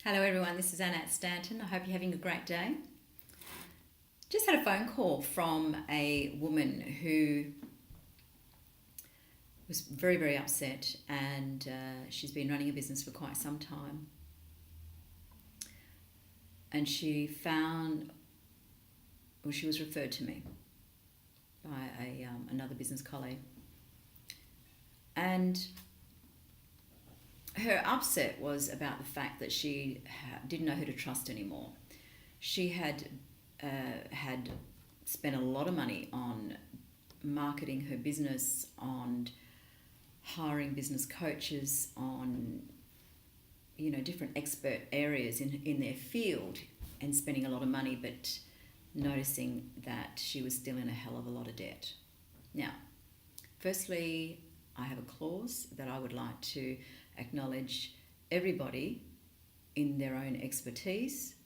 Hello everyone, this is Annette Stanton. I hope you're having a great day. Just had a phone call from a woman who was very, very upset, and she's been running a business for quite some time. And she was referred to me by another business colleague. And her upset was about the fact that she didn't know who to trust anymore. She had spent a lot of money on marketing her business, on hiring business coaches, on different expert areas in their field, and spending a lot of money, but noticing that she was still in a hell of a lot of debt. Now, firstly, I have a clause that I would like to acknowledge everybody in their own expertise,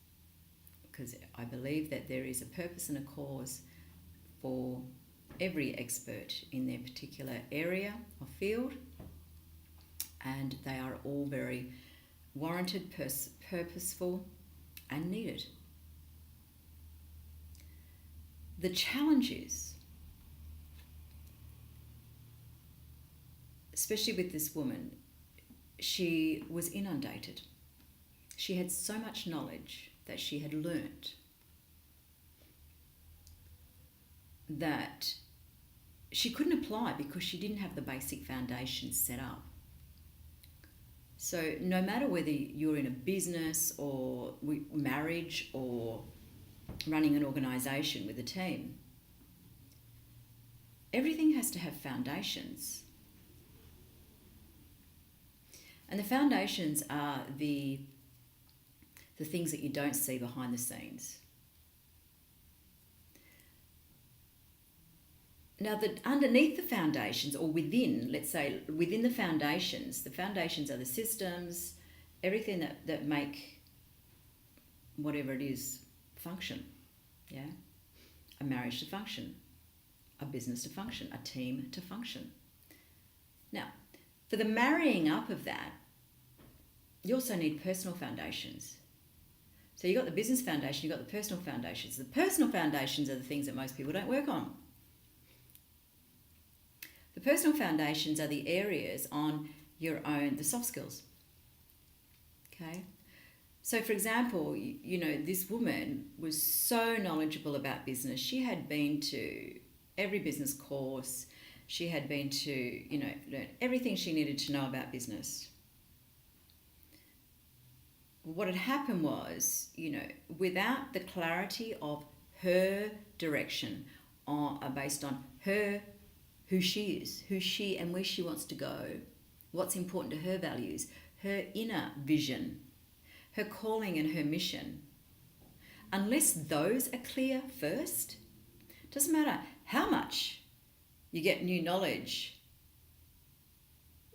because I believe that there is a purpose and a cause for every expert in their particular area or field, and they are all very warranted, purposeful, and needed. The challenge is, especially with this woman, she was inundated. She had so much knowledge that she had learnt that she couldn't apply because she didn't have the basic foundations set up. So no matter whether you're in a business or marriage or running an organisation with a team, everything has to have foundations. And the foundations are the things that you don't see behind the scenes. Now, underneath the foundations, or within, let's say, within the foundations are the systems, everything that make whatever it is function. Yeah? A marriage to function, a business to function, a team to function. Now, for the marrying up of that, you also need personal foundations. So you've got the business foundation, you've got the personal foundations. The personal foundations are the things that most people don't work on. The personal foundations are the areas on your own, the soft skills. Okay? So for example, this woman was so knowledgeable about business. She had been to every business course. She had been to, learn everything she needed to know about business. What had happened was, without the clarity of her direction based on who she and where she wants to go, what's important to her values, her inner vision, her calling and her mission, unless those are clear first, doesn't matter how much you get new knowledge,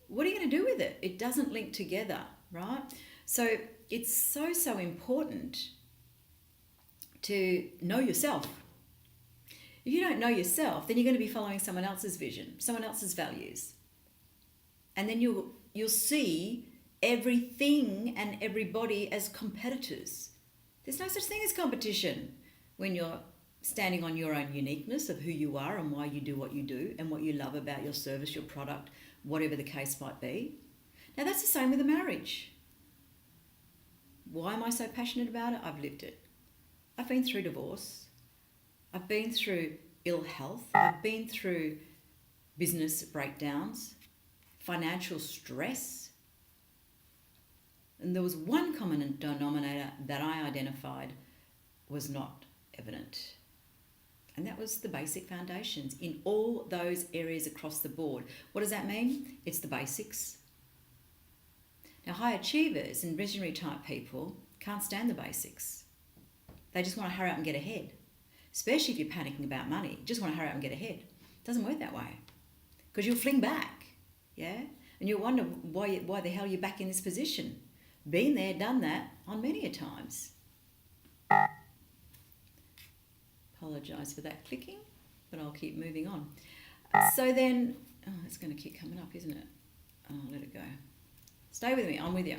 what are you going to do with it? It doesn't link together, right? So it's so important to know yourself. If you don't know yourself, then you're going to be following someone else's vision, someone else's values. And then you'll see everything and everybody as competitors. There's no such thing as competition when you're standing on your own uniqueness of who you are and why you do what you do and what you love about your service, your product, whatever the case might be. Now that's the same with a marriage. Why am I so passionate about it? I've lived it. I've been through divorce. I've been through ill health. I've been through business breakdowns, financial stress. And there was one common denominator that I identified was not evident. And that was the basic foundations in all those areas across the board. What does that mean? It's the basics. Now, high achievers and visionary type people can't stand the basics. They just want to hurry up and get ahead. Especially if you're panicking about money. You just want to hurry up and get ahead. It doesn't work that way. Because you'll fling back. Yeah? And you'll wonder why the hell you're back in this position. Been there, done that on many a times. Apologise for that clicking, but I'll keep moving on. So then, it's going to keep coming up, isn't it? Oh, let it go. Stay with me, I'm with you.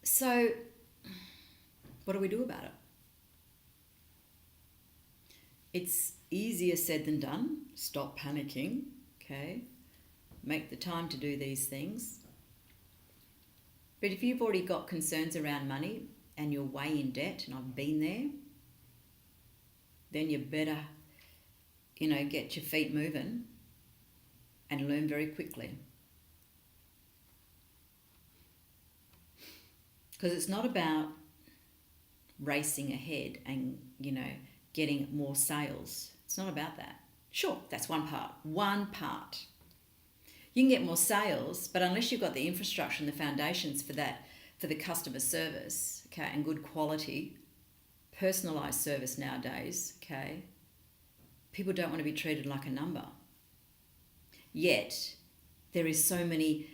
So, what do we do about it? It's easier said than done. Stop panicking, okay? Make the time to do these things. But if you've already got concerns around money and you're way in debt, and I've been there, then you better, get your feet moving and learn very quickly. Because it's not about racing ahead and, getting more sales. It's not about that. Sure, that's one part. One part. You can get more sales, but unless you've got the infrastructure and the foundations for that, for the customer service, okay, and good quality, personalised service nowadays, okay, people don't want to be treated like a number. Yet, there's so many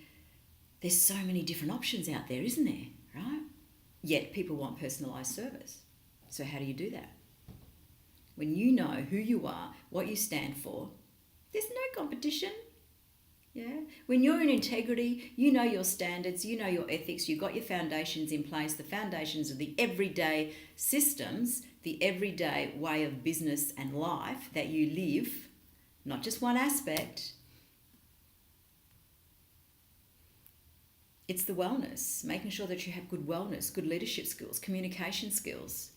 different options out there, isn't there, right? Yet, people want personalised service. So how do you do that? When you know who you are, what you stand for, there's no competition. Yeah. When you're in integrity, you know your standards, you know your ethics, you've got your foundations in place, the foundations of the everyday systems, the everyday way of business and life that you live, not just one aspect. It's the wellness, making sure that you have good wellness, good leadership skills, communication skills,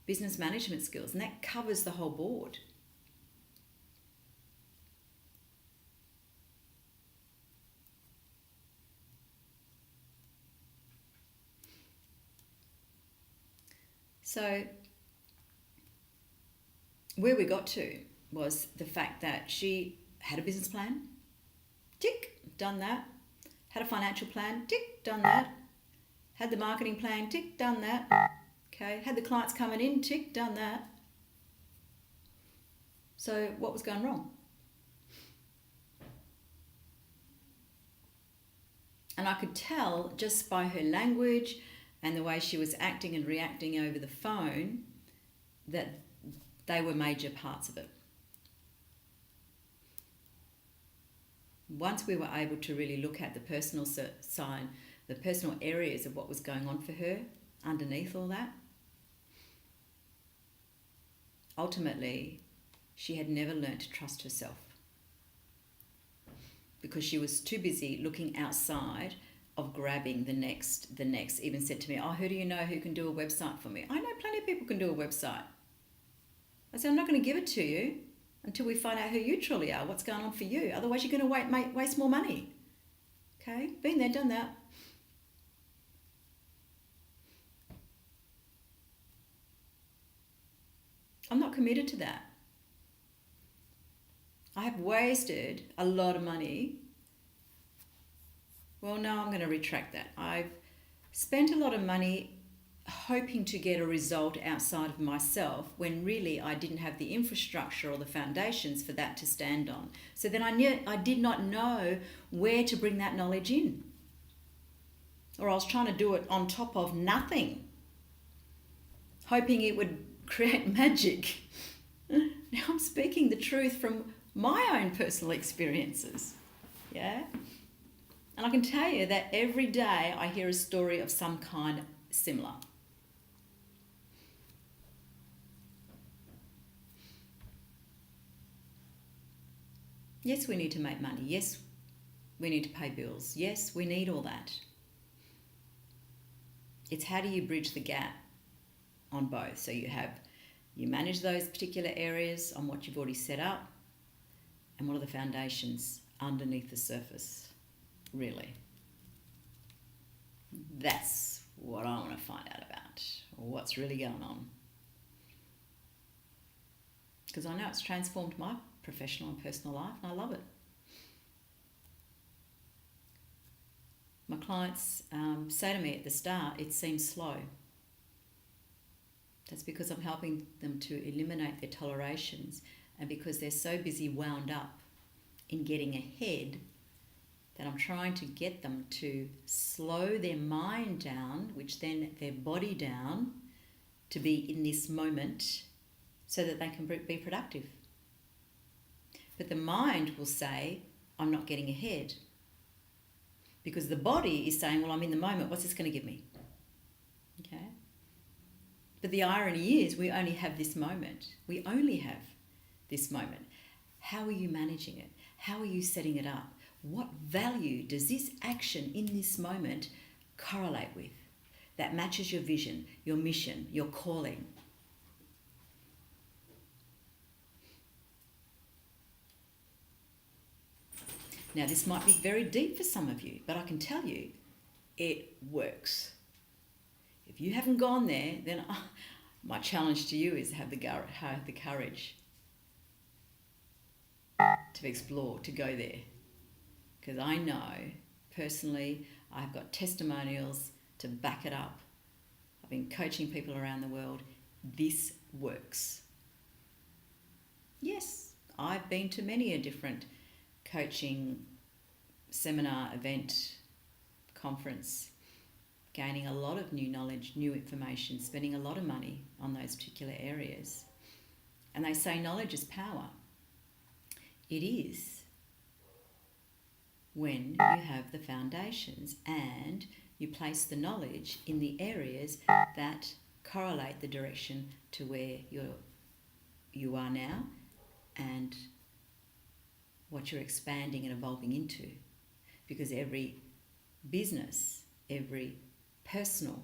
business management skills, and that covers the whole board. So where we got to was the fact that she had a business plan, tick, done that. Had a financial plan, tick, done that. Had the marketing plan, tick, done that. Okay, had the clients coming in, tick, done that. So what was going wrong? And I could tell just by her language and the way she was acting and reacting over the phone that they were major parts of it. Once we were able to really look at the personal side, the personal areas of what was going on for her underneath all that, ultimately, she had never learnt to trust herself because she was too busy looking outside of grabbing the next. Even said to me, oh, who do you know who can do a website for me? I know plenty of people can do a website. I said, I'm not going to give it to you until we find out who you truly are, what's going on for you. Otherwise, you're going to waste more money. Okay? Been there, done that. I'm not committed to that. I have wasted a lot of money. Well, no, I'm going to retract that. I've spent a lot of money hoping to get a result outside of myself when really I didn't have the infrastructure or the foundations for that to stand on. So then I did not know where to bring that knowledge in. Or I was trying to do it on top of nothing, hoping it would create magic. Now I'm speaking the truth from my own personal experiences. Yeah? And I can tell you that every day I hear a story of some kind similar. Yes, we need to make money. Yes, we need to pay bills. Yes, we need all that. It's how do you bridge the gap on both? So you manage those particular areas on what you've already set up, and what are the foundations underneath the surface, really? That's what I want to find out about, what's really going on. Because I know it's transformed my professional and personal life, and I love it. My clients say to me at the start, it seems slow. That's because I'm helping them to eliminate their tolerations, and because they're so busy wound up in getting ahead that I'm trying to get them to slow their mind down, which then their body down, to be in this moment so that they can be productive. But the mind will say, I'm not getting ahead. because the body is saying, well, I'm in the moment, what's this going to give me? Okay? But the irony is we only have this moment. We only have this moment. How are you managing it? How are you setting it up? What value does this action in this moment correlate with that matches your vision, your mission, your calling? Now, this might be very deep for some of you, but I can tell you it works. If you haven't gone there, then my challenge to you is have the courage to explore, to go there. Because I know, personally, I've got testimonials to back it up. I've been coaching people around the world. This works. Yes, I've been to many a different coaching seminar, event, conference, gaining a lot of new knowledge, new information, spending a lot of money on those particular areas. And they say knowledge is power. It is when you have the foundations and you place the knowledge in the areas that correlate the direction to where you are now and what you're expanding and evolving into. Because every business, every personal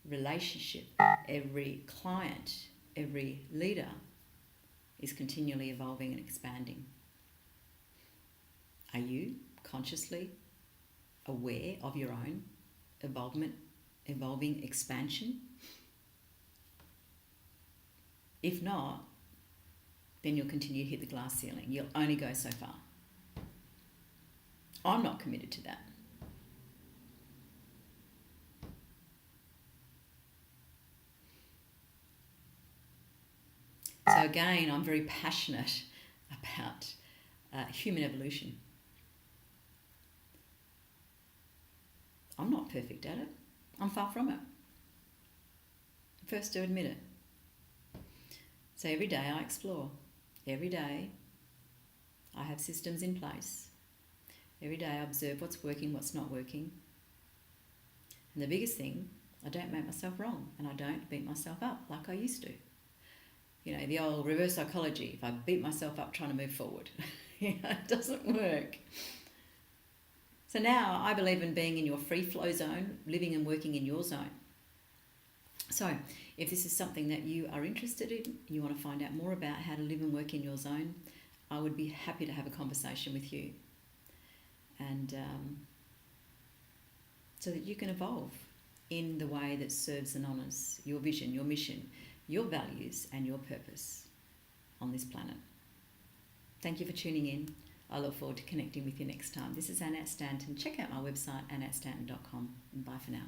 relationship, every client, every leader is continually evolving and expanding. Are you consciously aware of your own evolving expansion? If not, then you'll continue to hit the glass ceiling. You'll only go so far. I'm not committed to that. So again, I'm very passionate about human evolution. I'm not perfect at it. I'm far from it. First to admit it. So every day I explore. Every day I have systems in place. Every day I observe what's working, what's not working. And the biggest thing, I don't make myself wrong and I don't beat myself up like I used to. You know, the old reverse psychology, if I beat myself up trying to move forward, it doesn't work. So now I believe in being in your free flow zone, living and working in your zone. So if this is something that you are interested in, you want to find out more about how to live and work in your zone, I would be happy to have a conversation with you. And so that you can evolve in the way that serves and honours your vision, your mission, your values and your purpose on this planet. Thank you for tuning in. I look forward to connecting with you next time. This is Annette Stanton. Check out my website, annettestanton.com. And bye for now.